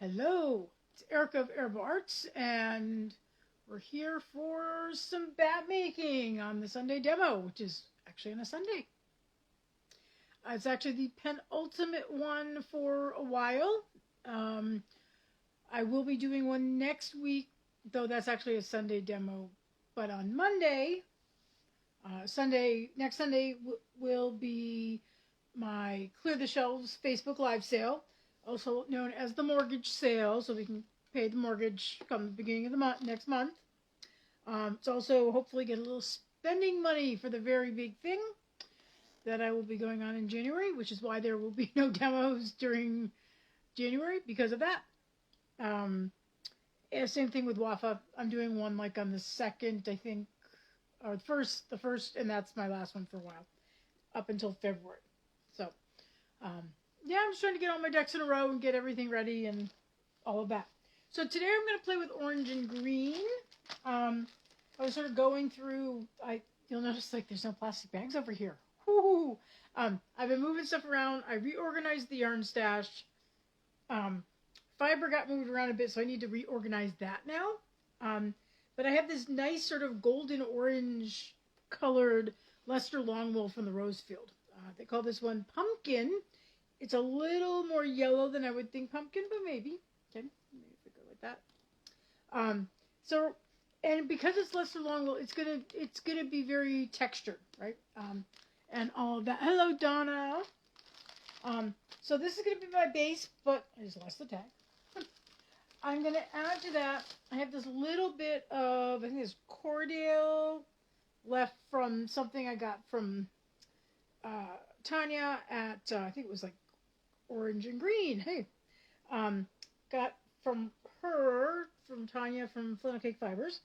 Hello, it's Erica of Herbal Arts, and we're here for some bat making on the Sunday demo, which is actually on a Sunday. It's actually the penultimate one for a while. Um, I will be doing one next week, though that's actually a Sunday demo. But on Monday, next Sunday will be my Clear the Shelves Facebook Live sale, also known as the mortgage sale, so we can pay the mortgage come the beginning of the month next month. It's also hopefully get a little spending money for the very big thing that I will be going on in January, which is why there will be no demos during January because of that. Same thing with Wafa. I'm doing one like on the second, I think, or the first, and that's my last one for a while, up until February. So, yeah, I'm just trying to get all my ducks in a row and get everything ready and all of that. So today I'm going to play with orange and green. I was sort of going through. You'll notice like there's no plastic bags over here. Woo! I've been moving stuff around. I reorganized the yarn stash. Fiber got moved around a bit, so I need to reorganize that now. But I have this nice sort of golden orange colored Lester Longwool from the Rosefield. They call this one Pumpkin. It's a little more yellow than I would think pumpkin, but maybe. Okay, maybe if we go with that. And because it's Lester Longwool, it's gonna be very textured, right? And all of that. Hello, Donna. So this is gonna be my base, but I just lost the tag. I'm gonna add to that. I have this little bit of, I think it's Cordale left from something I got from Tanya at I think it was like Orange and Green. Hey, got from Tanya from Flannel Cake Fibers.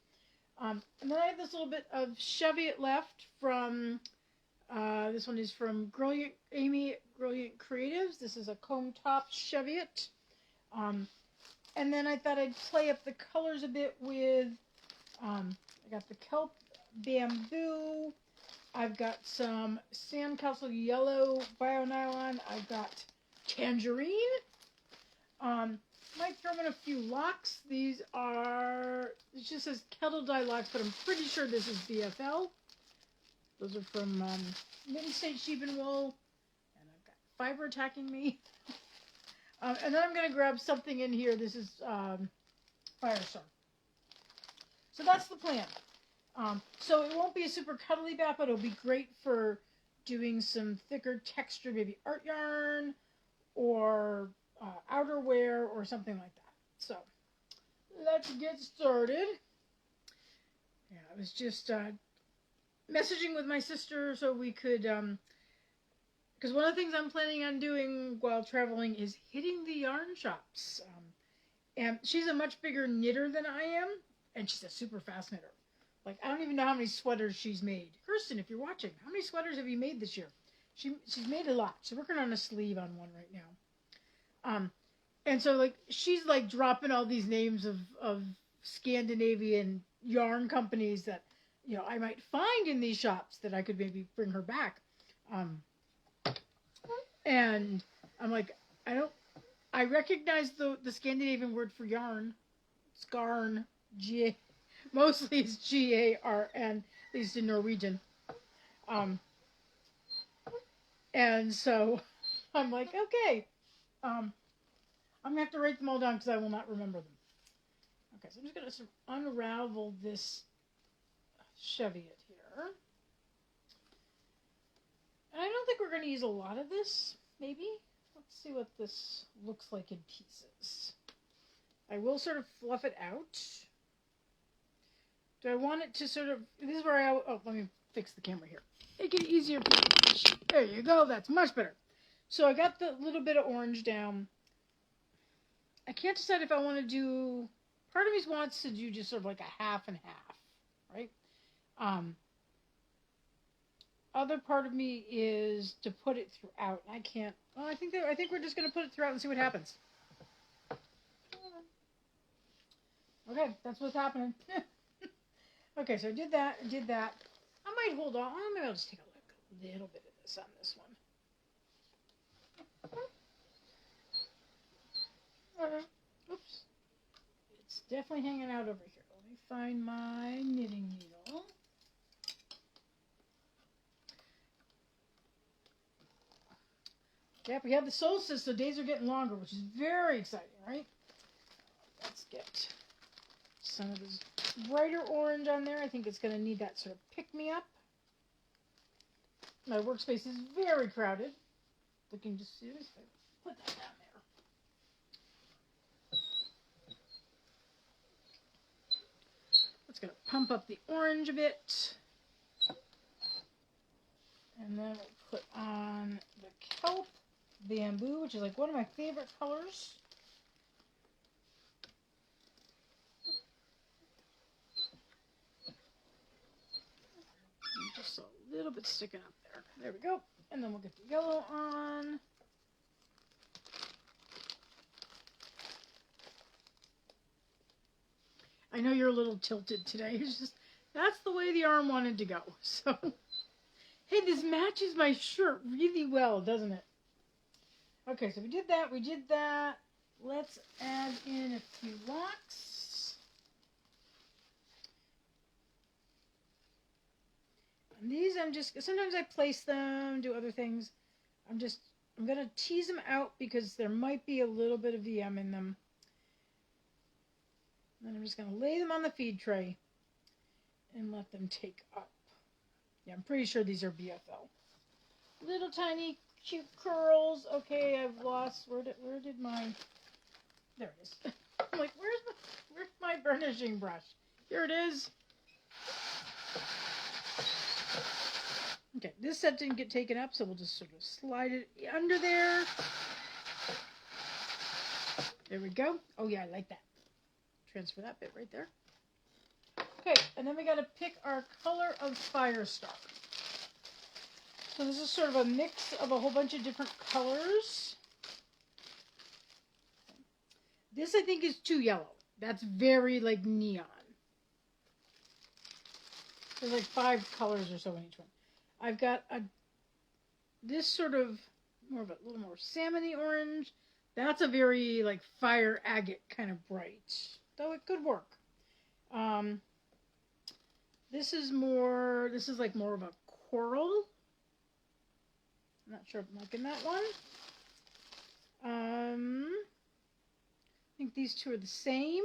And then I have this little bit of Cheviot left from this one is from Amy Brilliant Creatives. This is a comb top Cheviot. And then I thought I'd play up the colors a bit with I got the kelp bamboo. I've got some Sandcastle yellow bio nylon. I've got tangerine. Might throw in a few locks. It just says kettle dye locks, but I'm pretty sure this is BFL. Those are from Mitten State Sheep and Wool. And I've got fiber attacking me. And then I'm going to grab something in here. This is Firestar. So that's the plan. So it won't be a super cuddly bat, but it'll be great for doing some thicker texture, maybe art yarn or outerwear or something like that. So let's get started. Yeah, I was just messaging with my sister so we could, because one of the things I'm planning on doing while traveling is hitting the yarn shops. And she's a much bigger knitter than I am, and she's a super fast knitter. Like, I don't even know how many sweaters she's made. Kirsten, if you're watching, how many sweaters have you made this year? She's made a lot. She's working on a sleeve on one right now. And so, like, she's, like, dropping all these names of Scandinavian yarn companies that, you know, I might find in these shops that I could maybe bring her back. And I'm like, I recognize the Scandinavian word for yarn. Skarn. Mostly it's Garn, at least in Norwegian. And so I'm like, okay. I'm going to have to write them all down because I will not remember them. Okay, so I'm just going to sort of unravel this Cheviot here. And I don't think we're going to use a lot of this, maybe. Let's see what this looks like in pieces. I will sort of fluff it out. Do I want it to sort of, this is where let me fix the camera here. Make it easier. There you go, that's much better. So I got the little bit of orange down. I can't decide if I want to do, part of me wants to do just sort of like a half and half, right? Other part of me is to put it throughout. I can't, well, I think we're just going to put it throughout and see what happens. Okay, that's what's happening. Okay, so I did that. I might hold on. Oh, maybe I'll just take a little bit of this on this one. definitely hanging out over here. Let me find my knitting needle. Yep, we have the solstice, so days are getting longer, which is very exciting, right? Let's get some of this brighter orange on there. I think it's going to need that sort of pick-me-up. My workspace is very crowded. Looking to see this. Put that down there. That's going to pump up the orange a bit. And then we'll put on the kelp bamboo, which is like one of my favorite colors. Just a little bit sticking up there. There we go. And then we'll get the yellow on. I know you're a little tilted today. It's just, that's the way the arm wanted to go. So, hey, this matches my shirt really well, doesn't it? Okay, so we did that. Let's add in a few locks. And these sometimes I place them, do other things. I'm going to tease them out because there might be a little bit of VM in them. And then I'm just going to lay them on the feed tray and let them take up. Yeah, I'm pretty sure these are BFL. Little tiny cute curls. Okay, I've lost. Where did mine? There it is. I'm like, where's my burnishing brush? Here it is. Okay, this set didn't get taken up, so we'll just sort of slide it under there. There we go. Oh yeah, I like that. Transfer that bit right there. Okay, and then we got to pick our color of Firestar. So this is sort of a mix of a whole bunch of different colors. This I think is too yellow. That's very like neon. There's like 5 colors or so in each one. I've got this sort of a little more salmony orange. That's a very like fire agate kind of bright, though it could work. This is like more of a coral. I'm not sure if I'm liking that one. I think these two are the same.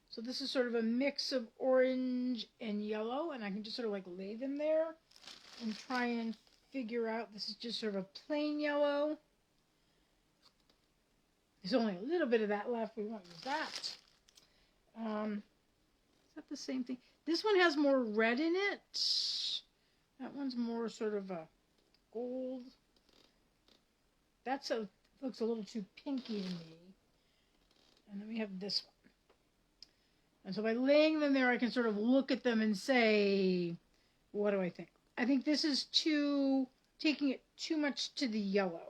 So this is sort of a mix of orange and yellow, and I can just sort of like lay them there and try and figure out. This is just sort of a plain yellow. There's only a little bit of that left. We won't use that. Is that the same thing? This one has more red in it. That one's more sort of a gold. Looks a little too pinky to me. And then we have this one. And so by laying them there, I can sort of look at them and say, what do I think? I think this is taking it too much to the yellow.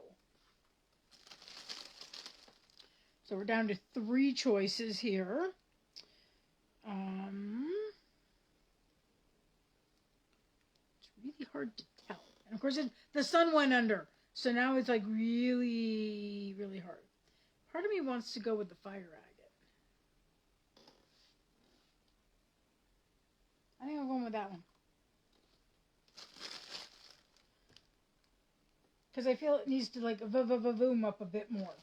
So we're down to 3 choices here. It's really hard to tell. And of course, the sun went under. So now it's like really, really hard. Part of me wants to go with the fire agate. I think I'm going with that one. Because I feel it needs to like boom up a bit more.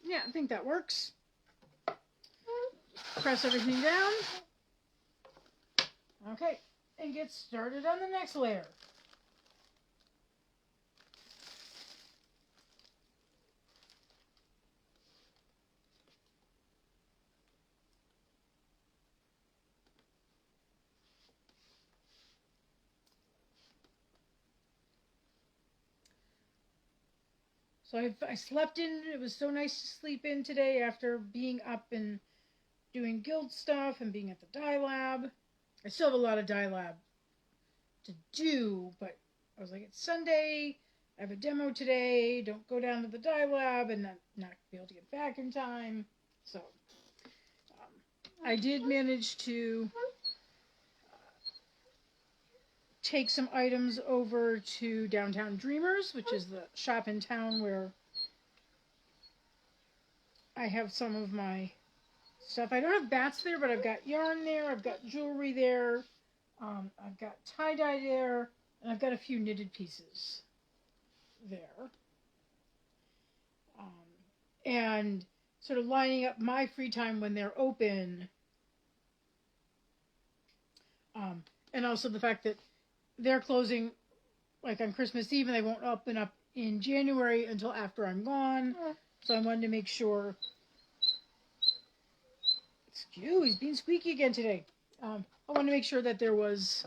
Yeah, I think that works. Press everything down. Okay, and get started on the next layer. So I slept in. It was so nice to sleep in today after being up and doing guild stuff and being at the dye lab. I still have a lot of dye lab to do, but I was like, it's Sunday. I have a demo today. Don't go down to the dye lab and not be able to get back in time. So I did manage to take some items over to Downtown Dreamers, which is the shop in town where I have some of my stuff. I don't have bats there, but I've got yarn there, I've got jewelry there, I've got tie-dye there, and I've got a few knitted pieces there. And sort of lining up my free time when they're open, and also the fact that they're closing like on Christmas Eve and they won't open up in January until after I'm gone. So I wanted to make sure. Excuse, he's being squeaky again today. I wanted to make sure that there was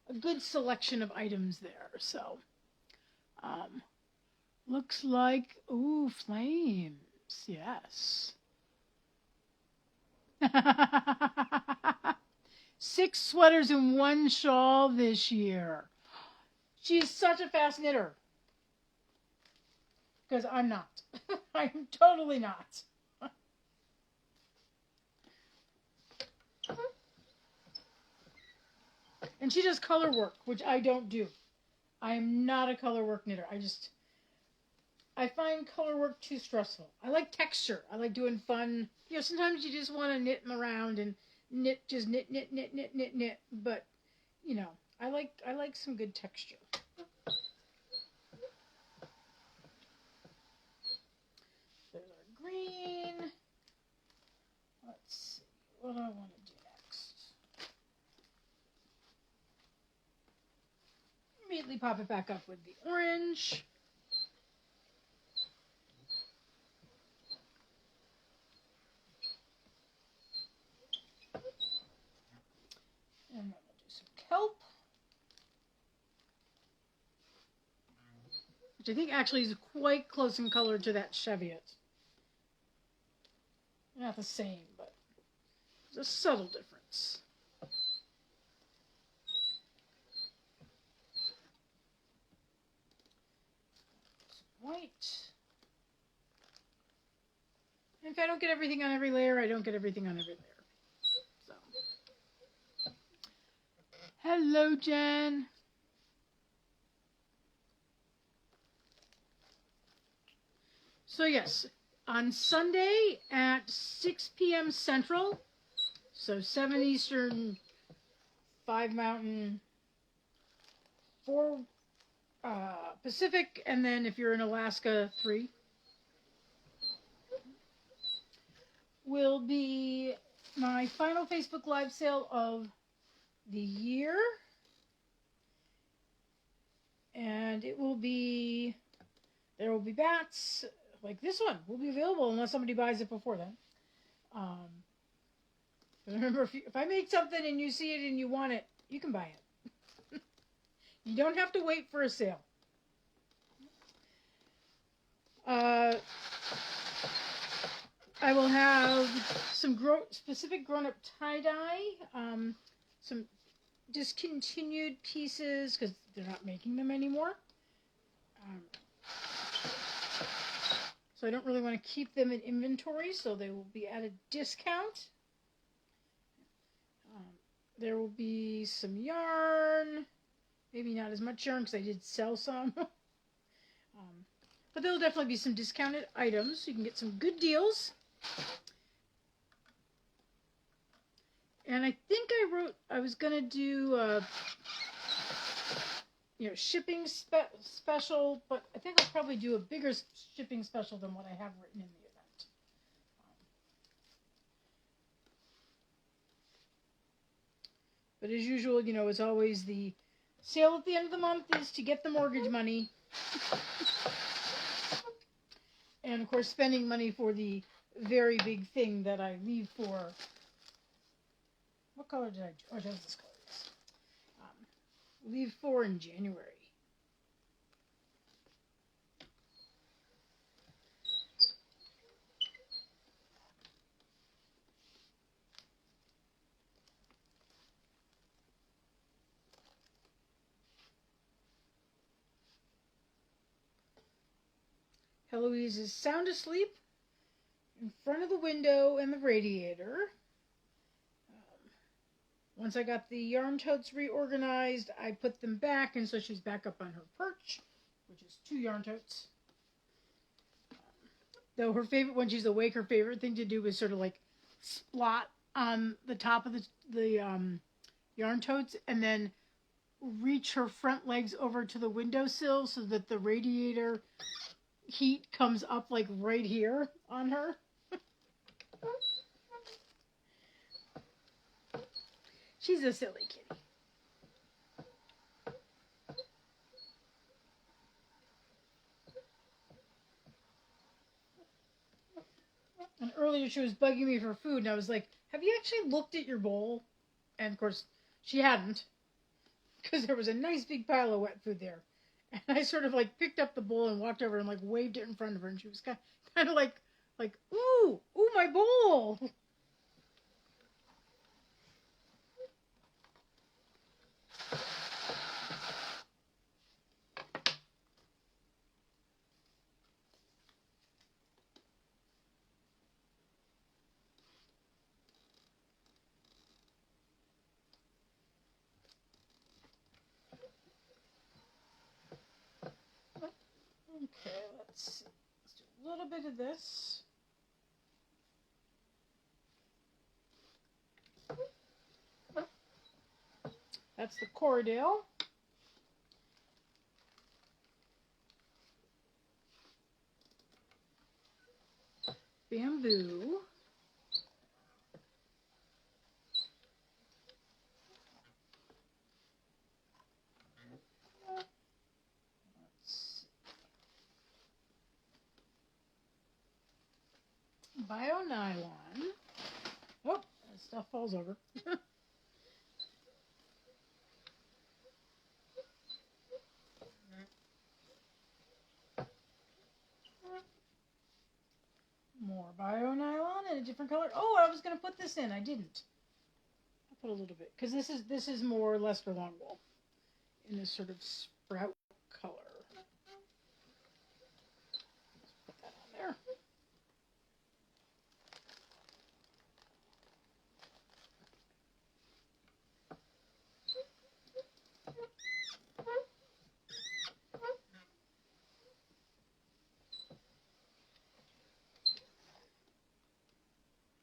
a good selection of items there. So, looks like, ooh, flames. Yes. 6 sweaters and 1 shawl this year. She's such a fast knitter. Because I'm not. I'm totally not. And she does color work, which I don't do. I am not a color work knitter. I find color work too stressful. I like texture. I like doing fun. You know, sometimes you just want to knit them around and knit. But, you know, I like some good texture. There's our green. Let's see what I want to do next. Immediately pop it back up with the orange. And I'm going to do some kelp, which I think actually is quite close in color to that Cheviot. Not the same, but there's a subtle difference. Some white. And if I don't get everything on every layer, I don't get everything on every layer. So. Hello, Jen. So yes, on Sunday at 6 p.m. Central, so 7 Eastern, 5 Mountain, 4 Pacific, and then if you're in Alaska, 3, will be my final Facebook Live sale of the year. And it will be, there will be bats, like this one will be available unless somebody buys it before then. Remember, if I make something and you see it and you want it, you can buy it. You don't have to wait for a sale. I will have some specific grown-up tie-dye, some discontinued pieces because they're not making them anymore. So I don't really want to keep them in inventory, so they will be at a discount. There will be some yarn, maybe not as much yarn because I did sell some. But there will definitely be some discounted items, so you can get some good deals. And I think I was going to do shipping special, but I think I'll probably do a bigger shipping special than what I have written in the event. But as usual, as always, the sale at the end of the month is to get the mortgage money. And, of course, spending money for the very big thing that I leave for. What color did I do? Oh, that was this color. Yes. Leave for in January. Heloise is sound asleep in front of the window and the radiator. Once I got the yarn totes reorganized, I put them back, and so she's back up on her perch, which is 2 yarn totes. Though her favorite, when she's awake, her favorite thing to do is sort of like splot on the top of the yarn totes, and then reach her front legs over to the windowsill so that the radiator heat comes up like right here on her. She's a silly kitty. And earlier she was bugging me for food, and I was like, have you actually looked at your bowl? And of course, she hadn't, because there was a nice big pile of wet food there. And I sort of like picked up the bowl and walked over and like waved it in front of her, and she was kind of like, ooh, my bowl. Okay, let's see. Let's do a little bit of this. That's the Corriedale. Bamboo. Bio nylon. Oh, that stuff falls over. More bio nylon in a different color. Oh, I was gonna put this in. I didn't. I put a little bit because this is more Leicester long wool in this sort of sprout color. Put that on there.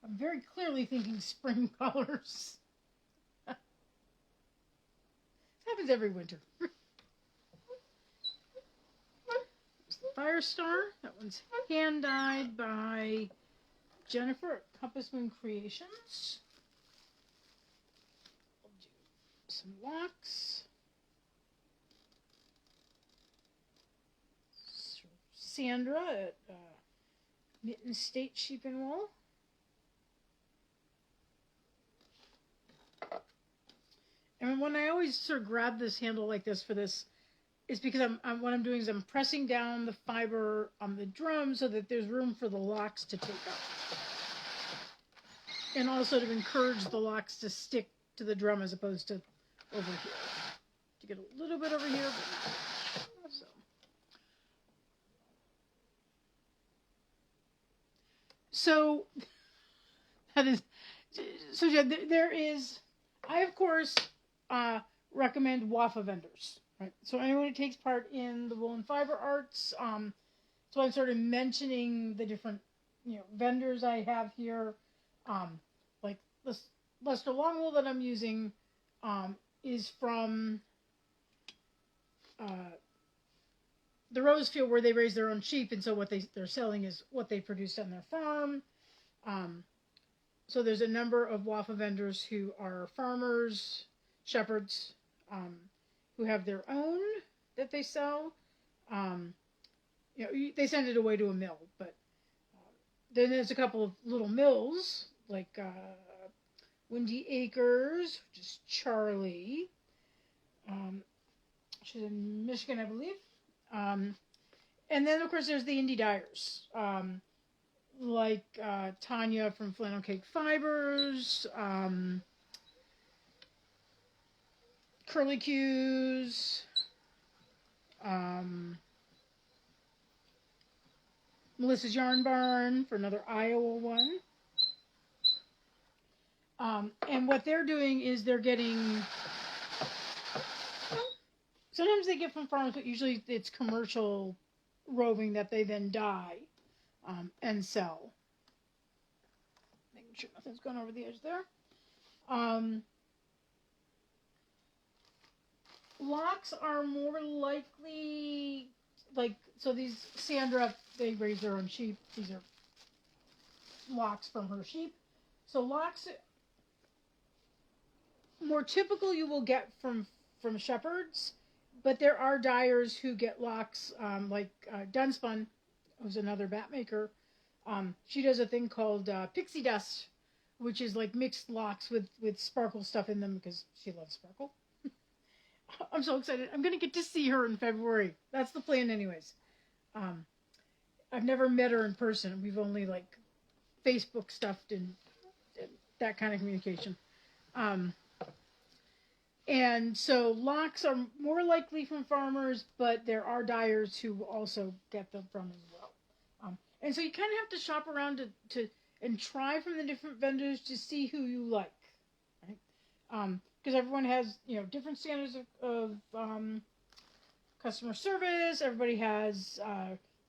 I'm very clearly thinking spring colors. This happens every winter. Firestar. That one's hand dyed by Jennifer at Compass Moon Creations. We'll do some locks. Sandra at Mitten State Sheep and Wool. And when I always sort of grab this handle like this for this, is because what I'm doing is I'm pressing down the fiber on the drum so that there's room for the locks to take up. And also to encourage the locks to stick to the drum as opposed to over here. To get a little bit over here, but so. So that is so. Yeah, there is. I of course recommend WAFA vendors. Right. So anyone who takes part in the wool and fiber arts. So I'm sort of mentioning the different vendors I have here. Like this Leicester long wool that I'm using is from the Rosefield, where they raise their own sheep, and so what they're selling is what they produced on their farm. So there's a number of WAFA vendors who are farmers, shepherds, who have their own that they sell. They send it away to a mill, but then there's a couple of little mills like Windy Acres, which is Charlie. She's in Michigan, I believe. And then, of course, there's the indie dyers, like Tanya from Flannel Cake Fibers, Curly Q's, Melissa's Yarn Barn for another Iowa one. And what they're doing is they're getting, sometimes they get from farms, but usually it's commercial roving that they then dye and sell. Making sure nothing's going over the edge there. Locks are more likely, like, so these, Sandra, they raise their own sheep. These are locks from her sheep. So locks, more typical you will get from shepherds, but there are dyers who get locks, like Dunspun, who's another bat maker. She does a thing called pixie dust, which is like mixed locks with sparkle stuff in them because she loves sparkle. I'm so excited. I'm going to get to see her in February. That's the plan anyways. I've never met her in person. We've only like Facebook stuffed and that kind of communication. And so locks are more likely from farmers, but there are dyers who also get them from as well. And so you kind of have to shop around to and try from the different vendors to see who you like, right? Because everyone has, different standards of customer service. Everybody has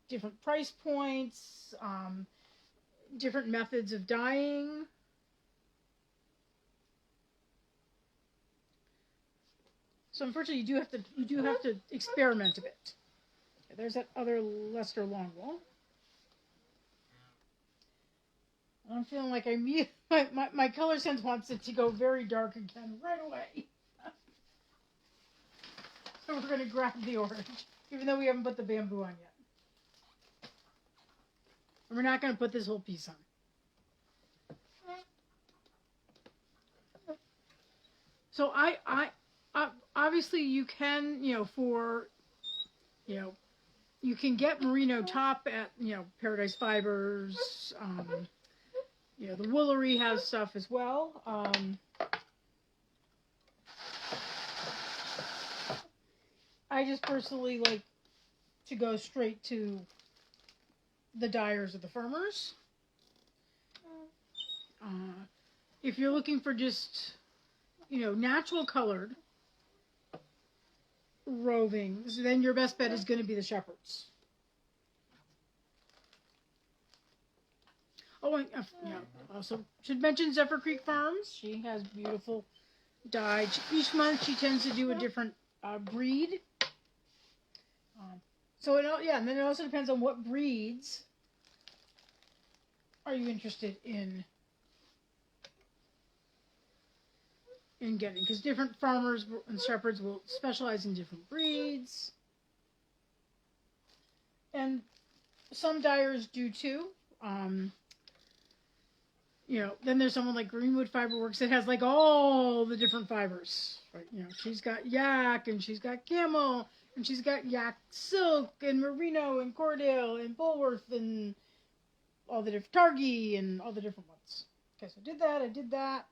different price points, different methods of dyeing. So unfortunately, you do have to experiment a bit. Okay, there's that other Leicester Longwool. I'm feeling like my color sense wants it to go very dark again right away. So we're going to grab the orange, even though we haven't put the bamboo on yet. And we're not going to put this whole piece on. So I obviously you can, you can get merino top at, Paradise Fibers. The Woolery has stuff as well. I just personally like to go straight to the dyers or the farmers. If you're looking for just, natural colored rovings, then your best bet is going to be the shepherds. Oh, and also should mention Zephyr Creek Farms. She has beautiful dye. Each month she tends to do a different breed. So and then it also depends on what breeds are you interested in getting, because different farmers and shepherds will specialize in different breeds, and some dyers do too. Then there's someone like Greenwood Fiberworks that has like all the different fibers, right? She's got yak, and she's got camel, and she's got yak silk, and merino, and Cordale, and Bulworth, and all the different Targhee, and all the different ones. Okay, so I did that.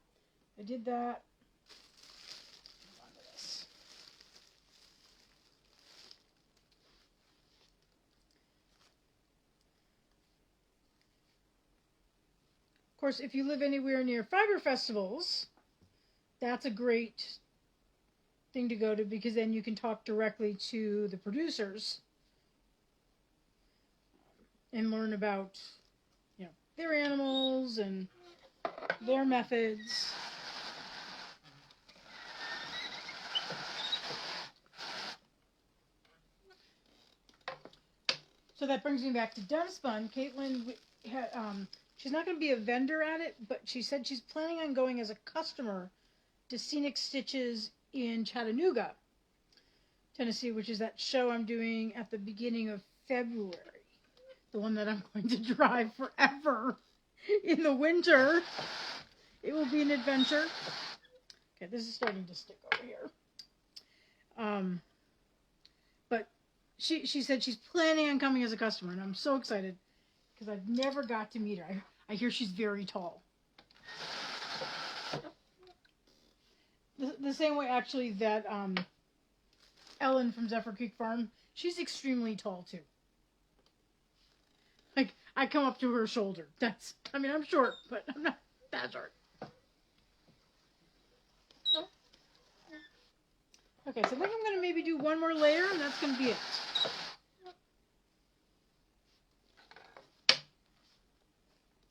Of course, if you live anywhere near fiber festivals, that's a great thing to go to, because then you can talk directly to the producers and learn about, their animals and their methods. So that brings me back to Dunspun. Caitlin she's not going to be a vendor at it, but she said she's planning on going as a customer to Scenic Stitches in Chattanooga, Tennessee, which is that show I'm doing at the beginning of February. The one that I'm going to drive forever in the winter. It will be an adventure. Okay, this is starting to stick over here. But she said she's planning on coming as a customer, and I'm so excited because I've never got to meet her. I hear she's very tall. The same way, actually, that Ellen from Zephyr Creek Farm, she's extremely tall, too. Like, I come up to her shoulder. I'm short, but I'm not that short. Okay, so I think I'm going to maybe do one more layer, and that's going to be it.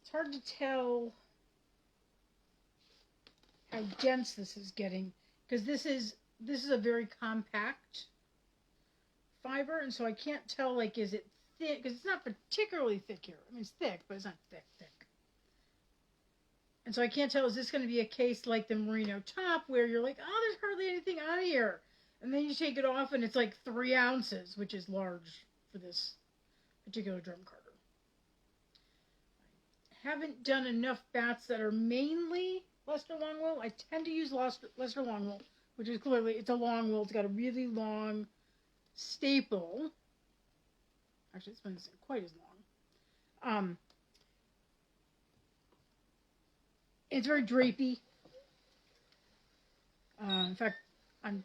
It's hard to tell how dense this is getting, because this is a very compact fiber, and so I can't tell, like, is it thick, because it's not particularly thick here. I mean, it's thick, but it's not thick. And so I can't tell, is this going to be a case like the Merino top, where you're like, oh, there's hardly anything on here, and then you take it off and it's like 3 ounces, which is large for this particular drum carder. I haven't done enough bats that are mainly Leicester Longwool. I tend to use Leicester Longwool, which is clearly, it's a long wool. It's got a really long staple. Actually, this one isn't quite as long. It's very drapey. In fact, I'm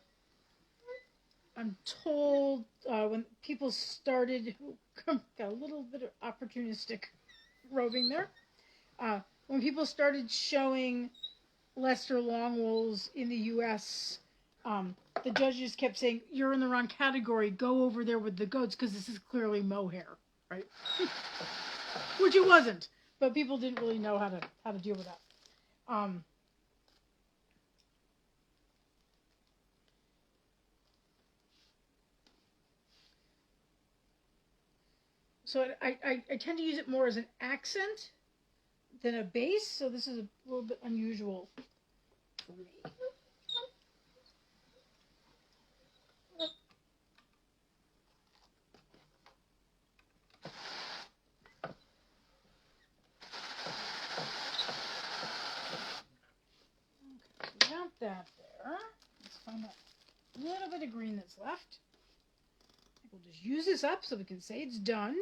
told when people started, got a little bit of opportunistic roving there. When people started showing Leicester Longwools in the U.S., the judges kept saying, "You're in the wrong category. Go over there with the goats, because this is clearly mohair, right?" Which it wasn't, but people didn't really know how to deal with that. So I tend to use it more as an accent than a base, so this is a little bit unusual for me. Okay, so we got that there. Let's find that little bit of green that's left. I think we'll just use this up so we can say it's done.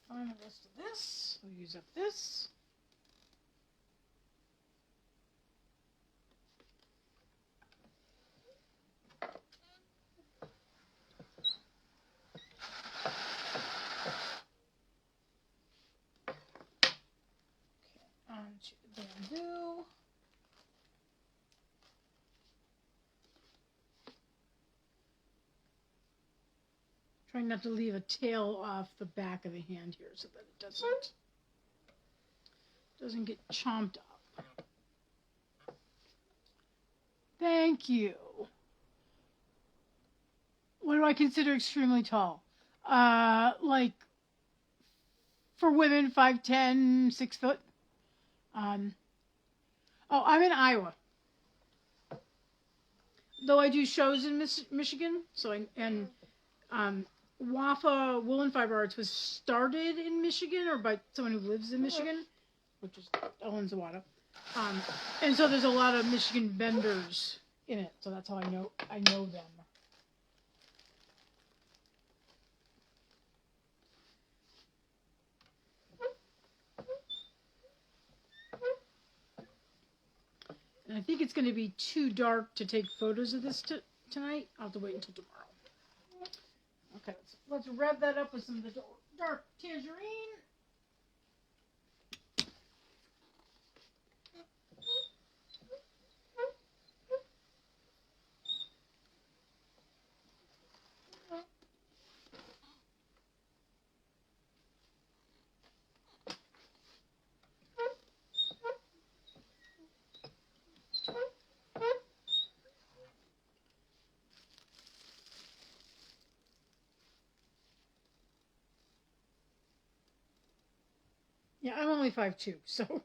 Find the rest of this. We'll use up this. Okay, onto the bamboo. Trying not to leave a tail off the back of the hand here so that it doesn't get chomped up. Thank you. What do I consider extremely tall? Like for women, 5'10", 6 foot. I'm in Iowa. Though I do shows in Michigan, so Wafa Woolen Fiber Arts was started in Michigan, or by someone who lives in Michigan, which is Ellen Zawada. And so there's a lot of Michigan vendors in it, so that's how I know them. And I think it's going to be too dark to take photos of this tonight. I'll have to wait until tomorrow. Okay, let's rev that up with some of the dark tangerine. Yeah, I'm only 5'2", so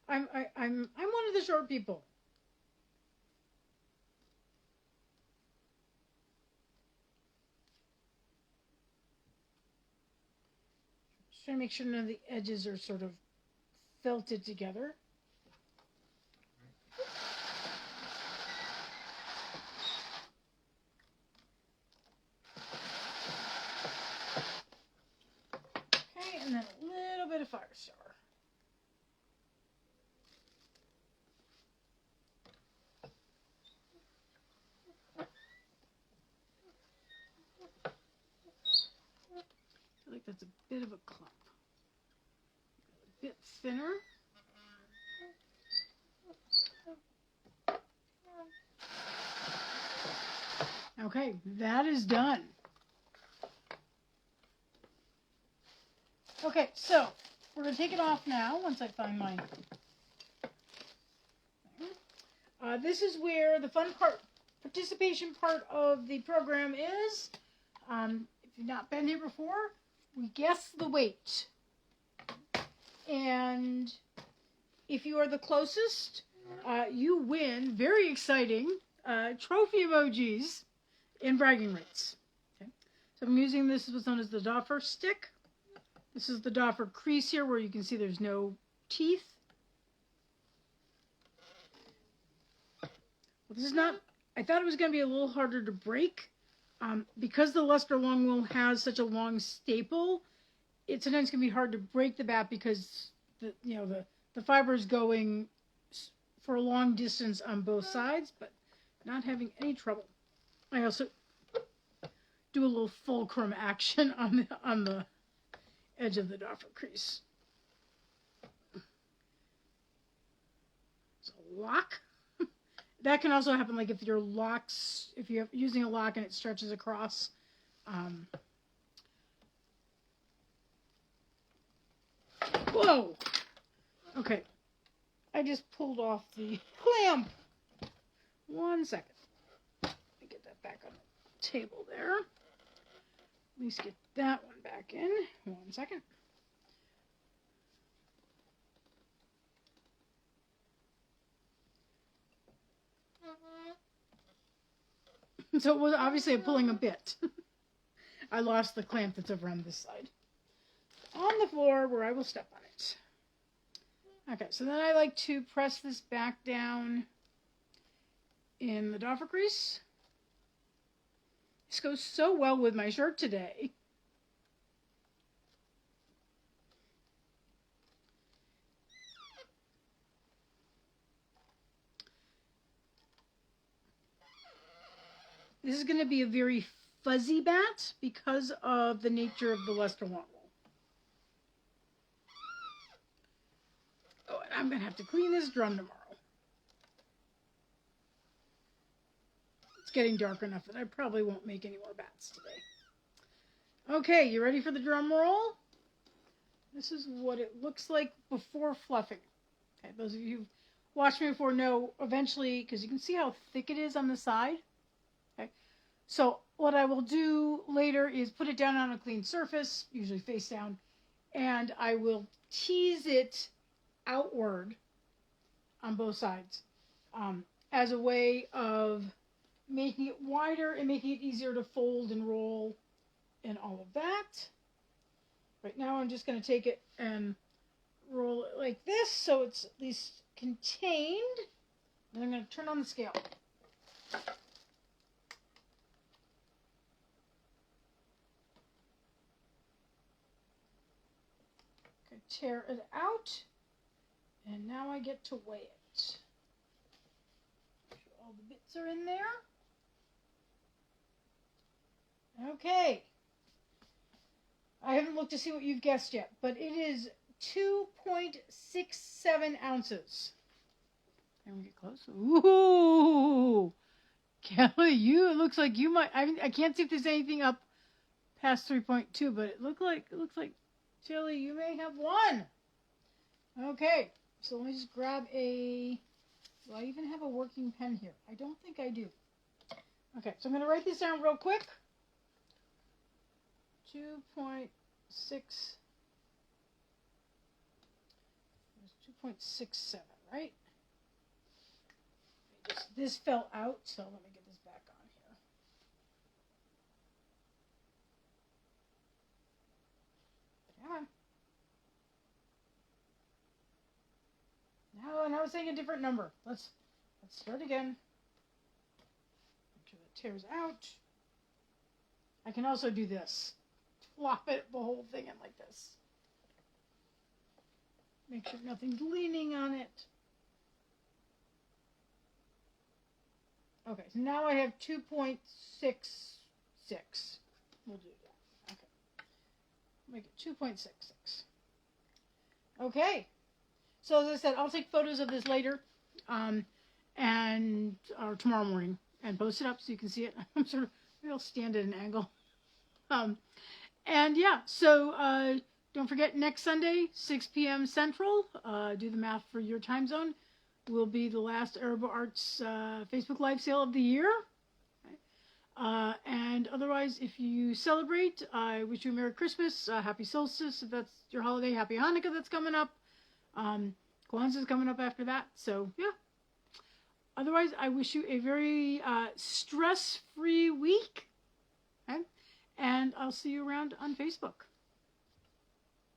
I'm one of the short people. Just trying to make sure none of the edges are sort of felted together. Okay, and then a little bit of Fire Star. like that's a bit of a clump. A bit thinner. Okay, that is done. Okay, so we're going to take it off now once I find mine. This is where the fun part, participation part of the program is. If you've not been here before, we guess the weight. And if you are the closest, you win, very exciting, trophy emojis and bragging rights. Okay. So I'm using this, what's known as the Doffer stick. This is the Doffer crease here where you can see there's no teeth. Well, this is not, I thought it was going to be a little harder to break. Because the Leicester Longwool has such a long staple, it's sometimes going to be hard to break the bat because the fiber is going for a long distance on both sides, but not having any trouble. I also do a little fulcrum action on the edge of the Doffer crease. So lock. That can also happen, like if you're using a lock and it stretches across. Whoa! Okay, I just pulled off the clamp. 1 second. Let me get that back on the table there. At least get that one back in. 1 second. So it was obviously pulling a bit. I lost the clamp that's over on this side. On the floor where I will step on it. Okay, so then I like to press this back down in the Doffer crease. This goes so well with my shirt today. This is going to be a very fuzzy bat because of the nature of the Leicester Longwool. Oh, and I'm going to have to clean this drum tomorrow. It's getting dark enough that I probably won't make any more bats today. Okay, you ready for the drum roll? This is what it looks like before fluffing. Okay, those of you who've watched me before know eventually, because you can see how thick it is on the side. Okay, so what I will do later is put it down on a clean surface, usually face down, and I will tease it outward on both sides as a way of making it wider and making it easier to fold and roll and all of that. Right now I'm just going to take it and roll it like this so it's at least contained. Then I'm going to turn on the scale. Okay, tear it out. And now I get to weigh it. Make sure all the bits are in there. Okay. I haven't looked to see what you've guessed yet, but it is 2.67 ounces. And we get close. Ooh! Kelly, it looks like you might, I can't see if there's anything up past 3.2, but it looks like, Chili, you may have won. Okay. So let me just grab do I even have a working pen here? I don't think I do. Okay, so I'm going to write this down real quick. 2.6. 2.67, right? This fell out, so let me get this back on here. Come on. No, now it's saying a different number. Let's start again. Make sure that tears out. I can also do this. Flop it, the whole thing in like this. Make sure nothing's leaning on it. Okay, so now I have 2.66. We'll do that. Okay. make it 2.66. Okay. So as I said, I'll take photos of this later, or tomorrow morning, and post it up so you can see it. I'm sort of, maybe I'll stand at an angle. And yeah, so don't forget, next Sunday, 6 p.m. Central, do the math for your time zone, will be the last Arabo Arts Facebook Live sale of the year. And otherwise, if you celebrate, I wish you a Merry Christmas, Happy Solstice, if that's your holiday, Happy Hanukkah that's coming up. Kwanzaa's coming up after that, so yeah. Otherwise, I wish you a very stress-free week, okay? And I'll see you around on Facebook.